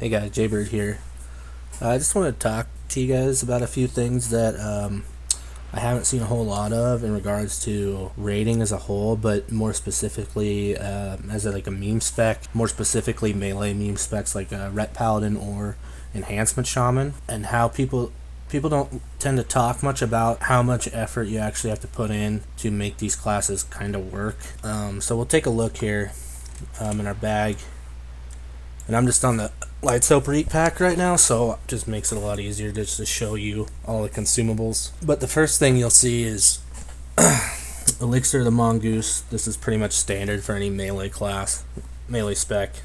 Hey guys, Jaybird here. I just want to talk to you guys about a few things that I haven't seen a whole lot of in regards to raiding as a whole, but more specifically as like a meme spec, more specifically melee meme specs like Ret Paladin or Enhancement Shaman, and how people don't tend to talk much about how much effort you actually have to put in to make these classes kind of work. So we'll take a look here in our bag. And I'm just on the Light Soap Reek pack right now, so it just makes it a lot easier just to show you all the consumables. But the first thing you'll see is Elixir of the Mongoose. This is pretty much standard for any melee class, melee spec,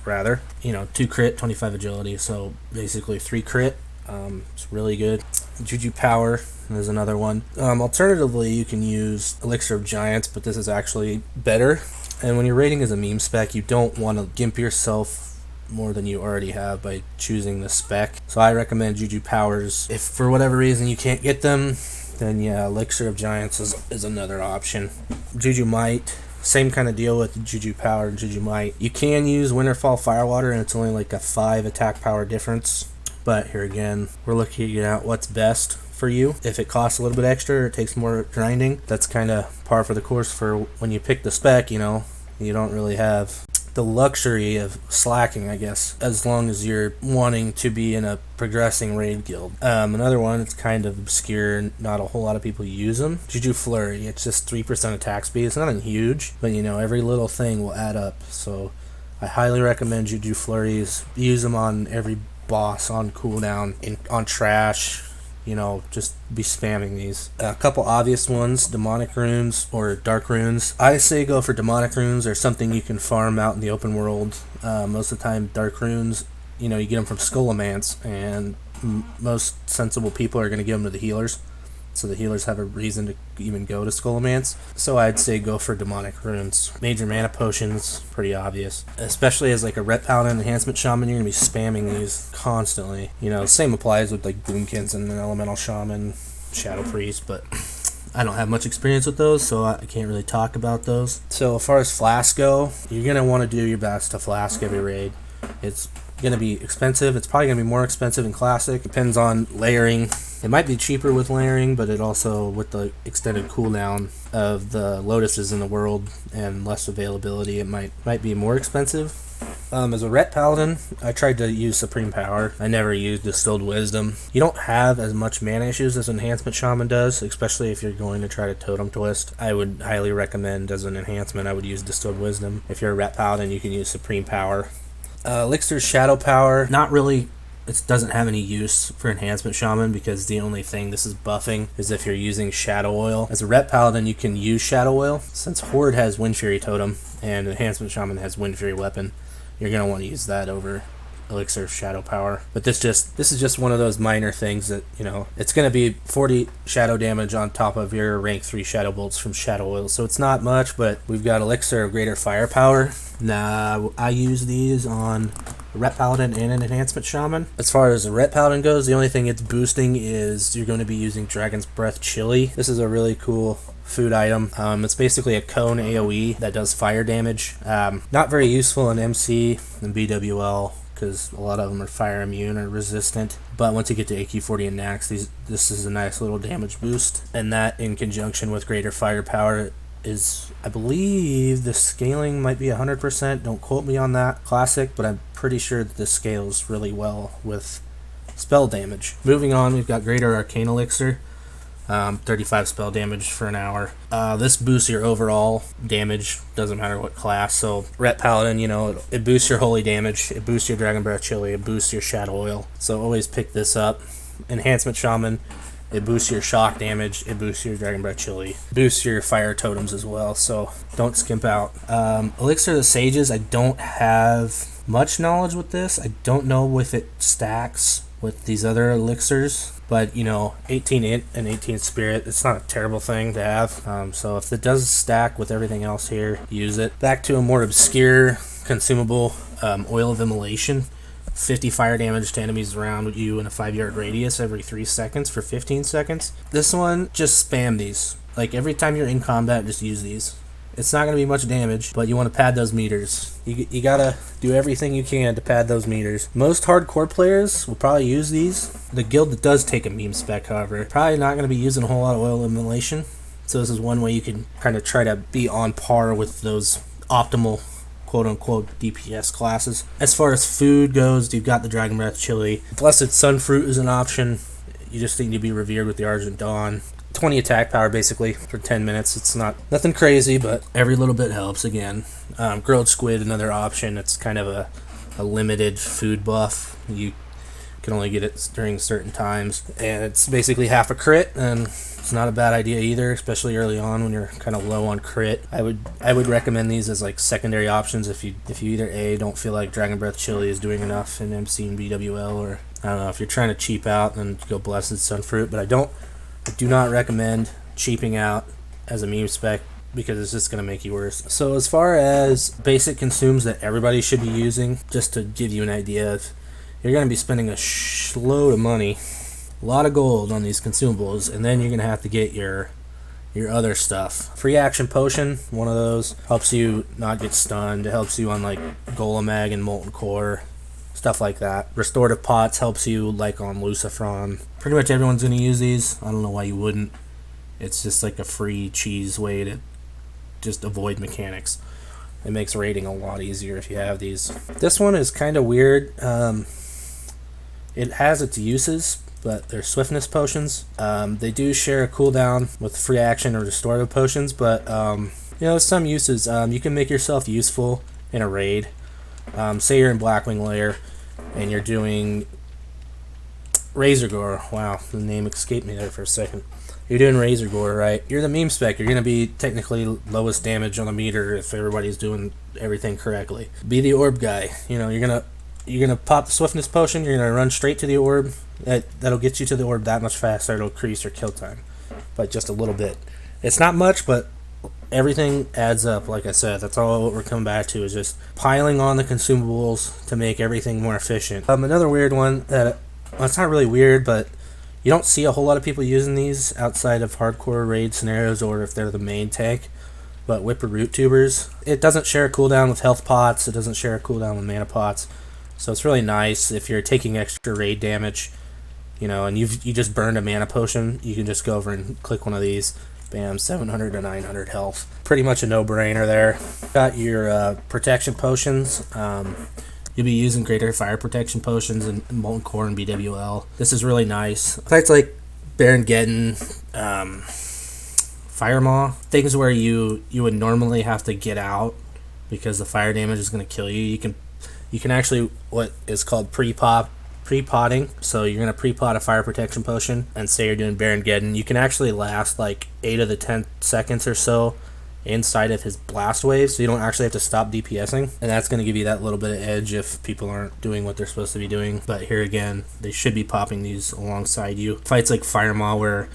rather. 2 crit, 25 agility, so basically 3 crit. It's really good. Juju Power is another one. Alternatively, you can use Elixir of Giants, but this is actually better. And when you're raiding as a meme spec, you don't want to gimp yourself more than you already have by choosing the spec. So I recommend Juju Powers. If for whatever reason you can't get them, then yeah, Elixir of Giants is another option. Juju Might, same kind of deal with Juju Power and Juju Might. You can use Winterfall Firewater, and it's only like a 5 attack power difference. But here again, we're looking at what's best for you. If it costs a little bit extra or it takes more grinding, that's kind of par for the course for when you pick the spec. You don't really have the luxury of slacking, I guess, as long as you're wanting to be in a progressing raid guild. Another one, it's kind of obscure, not a whole lot of people use them. Juju Flurry, it's just 3% attack speed. It's nothing huge, but every little thing will add up. So I highly recommend Juju Flurries. Use them on every boss on cooldown, on trash. Just be spamming these. A couple obvious ones, demonic runes or dark runes. I say go for demonic runes or something you can farm out in the open world. Most of the time, dark runes, you get them from Skullomance, and most sensible people are going to give them to the healers. So the healers have a reason to even go to Skullomance. So I'd say go for demonic runes. Major mana potions, pretty obvious. Especially as like a Ret Paladin Enhancement Shaman, you're going to be spamming these constantly. Same applies with like Boomkins and an Elemental Shaman, Shadow Priest, but I don't have much experience with those, so I can't really talk about those. So as far as flask go, you're going to want to do your best to flask every raid. It's going to be expensive. It's probably going to be more expensive in Classic. Depends on layering. It might be cheaper with layering, but it also, with the extended cooldown of the Lotuses in the world and less availability, it might be more expensive. As a Ret Paladin, I tried to use Supreme Power. I never used Distilled Wisdom. You don't have as much mana issues as Enhancement Shaman does, especially if you're going to try to Totem Twist. I would highly recommend, as an enhancement, I would use Distilled Wisdom. If you're a Ret Paladin, you can use Supreme Power. Elixir's Shadow Power, not really. It doesn't have any use for Enhancement Shaman because the only thing this is buffing is if you're using Shadow Oil. As a Ret Paladin, you can use Shadow Oil. Since Horde has Wind Fury Totem and Enhancement Shaman has Wind Fury Weapon, you're going to want to use that over Elixir Shadow Power. But this is just one of those minor things that, it's going to be 40 shadow damage on top of your rank 3 Shadow Bolts from Shadow Oil. So it's not much, but we've got Elixir of Greater Firepower. Now, I use these on Ret Paladin and an Enhancement Shaman. As far as the Ret Paladin goes, the only thing it's boosting is you're going to be using Dragon's Breath Chili. This is a really cool food item. It's basically a cone AoE that does fire damage. Not very useful in MC and BWL because a lot of them are fire immune or resistant. But once you get to AQ40 and Nax, this is a nice little damage boost. And that, in conjunction with Greater Firepower, is, I believe the scaling might be 100%. Don't quote me on that. Classic, but I'm pretty sure that this scales really well with spell damage. Moving on, we've got Greater Arcane Elixir. 35 spell damage for an hour. This boosts your overall damage, doesn't matter what class. So Ret Paladin, it boosts your holy damage, it boosts your Dragon Breath Chili, it boosts your Shadow Oil. So always pick this up. Enhancement Shaman, it boosts your shock damage, it boosts your Dragon Breath Chili, boosts your fire totems as well, so don't skimp out. Elixir of the Sages, I don't have much knowledge with this. I don't know if it stacks with these other elixirs, but 18 int and 18 spirit, it's not a terrible thing to have. So if it does stack with everything else here, use it. Back to a more obscure consumable, Oil of Immolation. 50 fire damage to enemies around you in a 5-yard radius every 3 seconds for 15 seconds. This one, just spam these. Like every time you're in combat, just use these. It's not going to be much damage, but you want to pad those meters. You got to do everything you can to pad those meters. Most hardcore players will probably use these. The guild that does take a meme spec, however, probably not going to be using a whole lot of oil immolation. So this is one way you can kind of try to be on par with those optimal quote-unquote DPS classes. As far as food goes, you've got the Dragon Breath Chili. Blessed Sunfruit is an option. You just need to be revered with the Argent Dawn. 20 attack power basically for 10 minutes. It's not nothing crazy, but every little bit helps. Again, grilled squid, another option. It's kind of a limited food buff. You can only get it during certain times, and it's basically half a crit, and it's not a bad idea either, especially early on when you're kind of low on crit. I would recommend these as like secondary options if you either A, don't feel like Dragon Breath Chili is doing enough in MC and BWL, or I don't know, if you're trying to cheap out, then go Blessed Sunfruit. But I do not recommend cheaping out as a meme spec, because it's just going to make you worse. So as far as basic consumes that everybody should be using, just to give you an idea, you're going to be spending a load of money, a lot of gold on these consumables, and then you're going to have to get your other stuff. Free action potion, one of those, helps you not get stunned. It helps you on like Golemag and Molten Core, stuff like that. Restorative Pots helps you like on Lucifron. Pretty much everyone's going to use these. I don't know why you wouldn't. It's just like a free cheese way to just avoid mechanics. It makes raiding a lot easier if you have these. This one is kind of weird. It has its uses, but they're swiftness potions. They do share a cooldown with free action or restorative potions, but you know, some uses. You can make yourself useful in a raid. Say you're in Blackwing Lair and you're doing Razor Gore. Wow, the name escaped me there for a second. You're doing Razor Gore, right? You're the meme spec. You're going to be technically lowest damage on the meter if everybody's doing everything correctly. Be the orb guy. You know, you're gonna pop the swiftness potion. You're gonna run straight to the orb. That'll get you to the orb that much faster. It'll increase your kill time, but just a little bit. It's not much, but everything adds up. Like I said, that's all what we're coming back to, is just piling on the consumables to make everything more efficient. Another weird one that, well, it's not really weird, but you don't see a whole lot of people using these outside of hardcore raid scenarios, or if they're the main tank. But Whipper Root Tubers, it doesn't share a cooldown with health pots. It doesn't share a cooldown with mana pots. So it's really nice if you're taking extra raid damage, you know, and you just burned a mana potion. You can just go over and click one of these. Bam, 700 to 900 health. Pretty much a no-brainer there. Got your protection potions. You'll be using greater fire protection potions in Molten Core and BWL. This is really nice. Fights like Baron Geddon, Fire Maw, things where you would normally have to get out because the fire damage is going to kill you. You can actually, what is called pre-potting. So you're going to pre-pot a fire protection potion, and say you're doing Baron Geddon. You can actually last like 8 of the 10 seconds or so inside of his blast wave, so you don't actually have to stop DPSing, and that's going to give you that little bit of edge if people aren't doing what they're supposed to be doing. But here again, they should be popping these alongside you. Fights like Fire Maw, where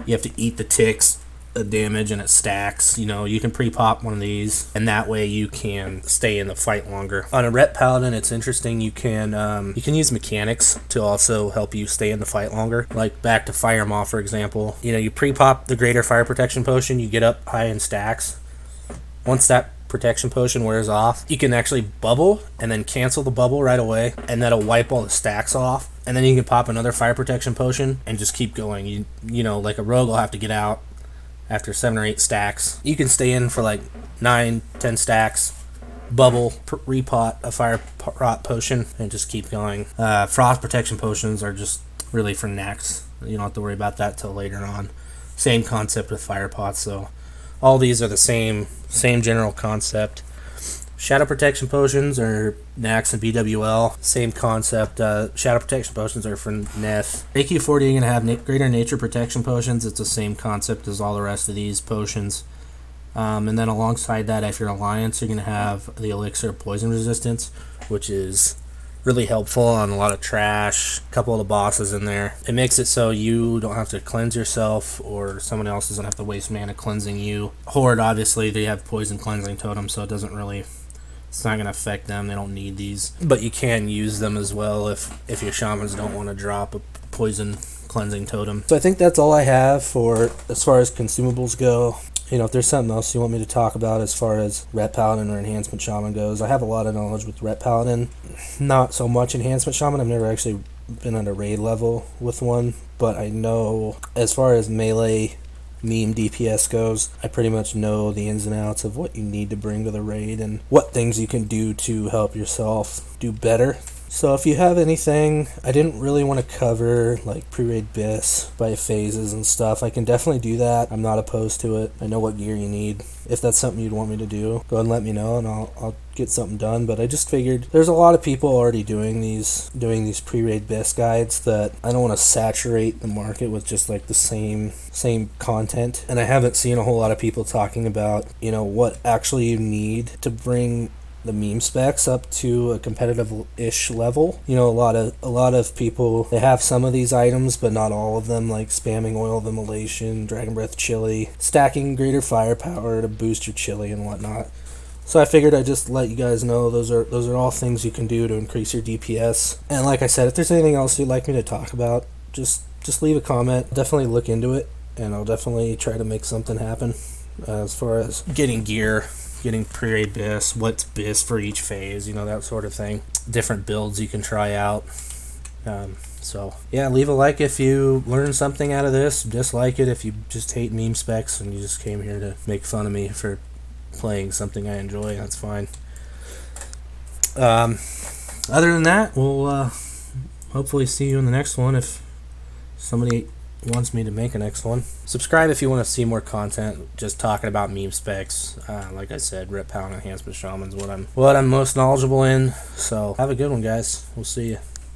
you have to eat the ticks, the damage, and it stacks. You know, you can pre-pop one of these, and that way you can stay in the fight longer. On a Ret Paladin, it's interesting. You can use mechanics to also help you stay in the fight longer. Like back to Fire Maw, for example. You know, you pre-pop the greater fire protection potion, you get up high in stacks. Once that protection potion wears off, you can actually bubble and then cancel the bubble right away, and that'll wipe all the stacks off. And then you can pop another fire protection potion and just keep going. You know, like a rogue will have to get out after 7 or 8 stacks. You can stay in for like 9, 10 stacks, bubble, repot a fire rot potion, and just keep going. Frost protection potions are just really for next. You don't have to worry about that till later on. Same concept with fire pots, so all these are the same general concept. Shadow protection potions are Nax and BWL. Same concept. Shadow protection potions are for Neth. AQ40, you're going to have greater nature protection potions. It's the same concept as all the rest of these potions. And then alongside that, if you're Alliance, you're going to have the Elixir of Poison Resistance, which is really helpful on a lot of trash. A couple of the bosses in there. It makes it so you don't have to cleanse yourself, or someone else doesn't have to waste mana cleansing you. Horde, obviously, they have Poison Cleansing Totem, so it doesn't really... It's not going to affect them. They don't need these. But you can use them as well if your shamans don't want to drop a poison cleansing totem. So I think that's all I have for as far as consumables go. if there's something else you want me to talk about as far as Ret Paladin or Enhancement Shaman goes, I have a lot of knowledge with Ret Paladin. Not so much Enhancement Shaman. I've never actually been at a raid level with one, but I know as far as melee meme DPS goes, I pretty much know the ins and outs of what you need to bring to the raid and what things you can do to help yourself do better. So if you have anything, I didn't really want to cover like pre-raid BIS by phases and stuff. I can definitely do that. I'm not opposed to it. I know what gear you need. If that's something you'd want me to do, go ahead and let me know and I'll get something done. But I just figured there's a lot of people already doing these pre-raid BIS guides that I don't want to saturate the market with just like the same content. And I haven't seen a whole lot of people talking about, what actually you need to bring the meme specs up to a competitive-ish level. A lot of people, they have some of these items, but not all of them, like spamming Oil of Immolation, Dragon Breath Chili, stacking greater firepower to boost your chili and whatnot. So I figured I'd just let you guys know those are all things you can do to increase your DPS. And like I said, if there's anything else you'd like me to talk about, just leave a comment. Definitely look into it, and I'll definitely try to make something happen as far as getting gear, getting pre-raid BIS, what's BIS for each phase, that sort of thing. Different builds you can try out. So, yeah, leave a like if you learned something out of this. Dislike it if you just hate meme specs and you just came here to make fun of me for playing something I enjoy. That's fine. Other than that, we'll hopefully see you in the next one if somebody wants me to make a next one. Subscribe if you want to see more content just talking about meme specs. Like I said, Ret Paladin Enhancement Shaman's what I'm most knowledgeable in. So have a good one, guys. We'll see you.